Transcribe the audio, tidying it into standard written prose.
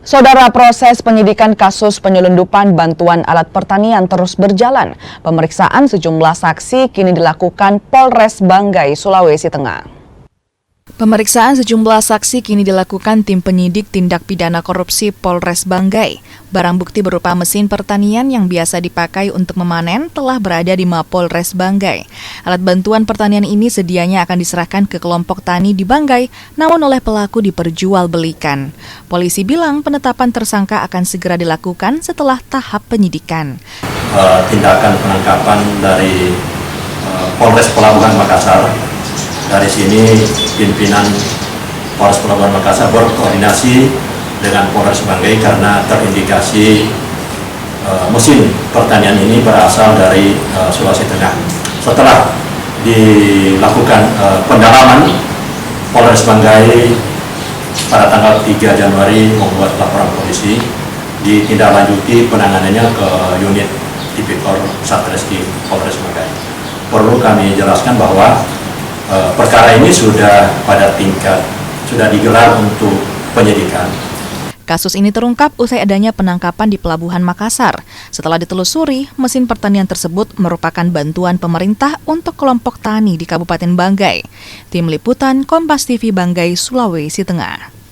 Saudara, proses penyidikan kasus penyelundupan bantuan alat pertanian terus berjalan. Pemeriksaan sejumlah saksi kini dilakukan Polres Banggai, Sulawesi Tengah. Pemeriksaan sejumlah saksi kini dilakukan tim penyidik tindak pidana korupsi Polres Banggai. Barang bukti berupa mesin pertanian yang biasa dipakai untuk memanen telah berada di Mapolres Banggai. Alat bantuan pertanian ini sedianya akan diserahkan ke kelompok tani di Banggai, namun oleh pelaku diperjualbelikan. Polisi bilang penetapan tersangka akan segera dilakukan setelah tahap penyidikan. Tindakan penangkapan dari Polres Pelabuhan Makassar. Dari sini pimpinan Polres Pelabuhan Makassar berkoordinasi dengan Polres Banggai karena terindikasi mesin pertanian ini berasal dari Sulawesi Tengah. Setelah dilakukan pendalaman, Polres Banggai pada tanggal 3 Januari membuat laporan polisi, ditindaklanjuti penanganannya ke unit Tipikor Satreskrim Polres Banggai. Perlu kami jelaskan bahwa perkara ini sudah digelar untuk penyidikan. Kasus ini terungkap usai adanya penangkapan di Pelabuhan Makassar. Setelah ditelusuri, mesin pertanian tersebut merupakan bantuan pemerintah untuk kelompok tani di Kabupaten Banggai. Tim Liputan Kompas TV Banggai, Sulawesi Tengah.